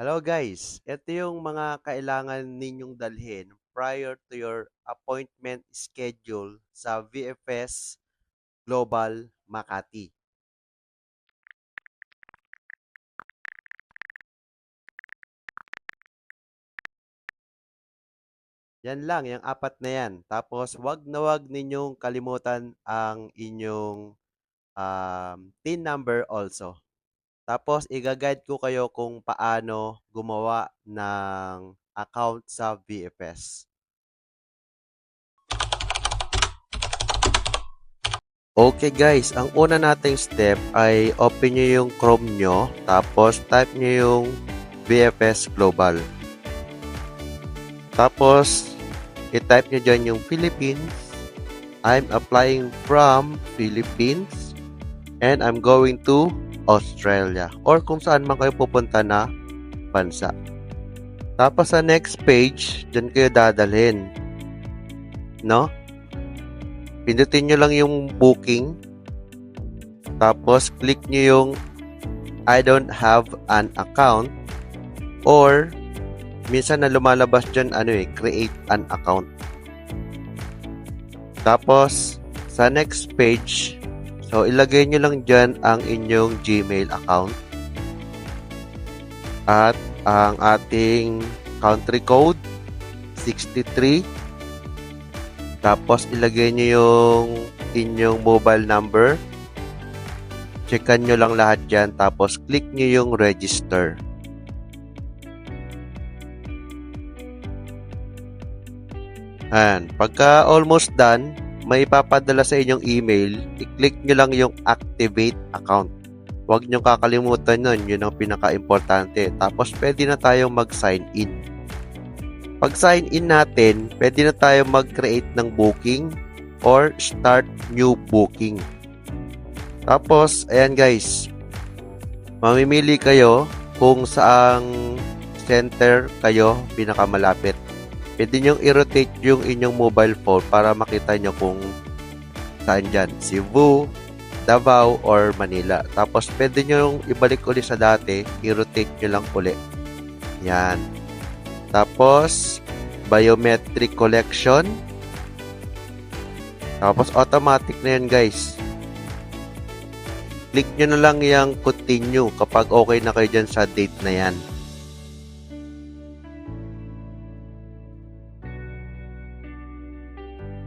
Hello guys, ito yung mga kailangan ninyong dalhin prior to your appointment schedule sa VFS Global Makati. Yan lang, yung apat na yan. Tapos wag ninyong kalimutan ang inyong TIN number also. Tapos iga-guide ko kayo kung paano gumawa ng account sa VFS. Okay guys, ang una nating step ay open nyo yung Chrome nyo, tapos type nyo yung VFS Global. Tapos, i-type nyo dyan yung Philippines. I'm applying from Philippines and I'm going to Australia or kung saan man kayo pupunta na bansa. Tapos sa next page, dyan kayo dadalhin. No? Pindutin nyo lang yung booking. Tapos, click nyo yung I don't have an account or minsan na lumalabas dyan, create an account. Tapos, sa next page, so ilagay nyo lang dyan ang inyong Gmail account at ang ating country code 63. Tapos, ilagay nyo yung inyong mobile number. Checkan nyo lang lahat dyan. Tapos, click nyo yung register. And pagka almost done, may ipapadala sa inyong email. I-click nyo lang yung activate account. Huwag nyo kakalimutan nun. Yun ang pinaka-importante. Tapos, pwede na tayong mag-sign in. Pag sign in natin, pwede na tayo mag-create ng booking or start new booking. Tapos, ayan guys, mamimili kayo kung saang center kayo pinakamalapit. Pwede nyo i-rotate yung inyong mobile phone para makita nyo kung saan dyan. Cebu, Davao, or Manila. Tapos, pwede nyo ibalik ulit sa dati, i-rotate nyo lang ulit. Yan. Tapos, biometric collection. Tapos, automatic na yan, guys. Click nyo na lang yung continue kapag okay na kayo dyan sa date na yan.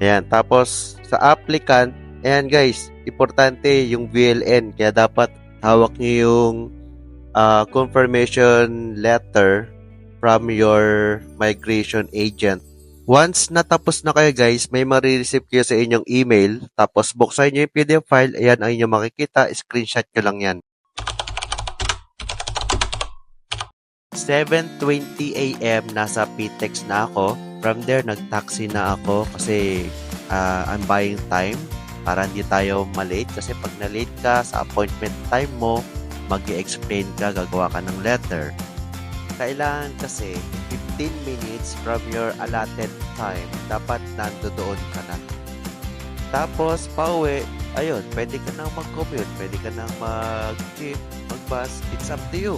Ayan. Tapos, sa applicant, ayan, guys, importante yung VLN. Kaya dapat hawak nyo yung confirmation letter from your migration agent. Once natapos na kayo guys, may marireceive kayo sa inyong email. Tapos buksan nyo yung PDF file. Ayan ang inyong makikita. Screenshot nyo lang yan. 7:20 AM nasa PTEX na ako. From there, nag-taxi na ako kasi I'm buying time para hindi tayo malate. Kasi pag na-late ka sa appointment time mo, mag-i-explain ka, gagawa ka ng letter. Kailangan kasi 15 minutes from your allotted time, dapat nandoon ka na. Tapos, pauwi, ayun, pwede ka nang mag-commute, pwede ka nang mag-jeep, mag-bus, it's up to you.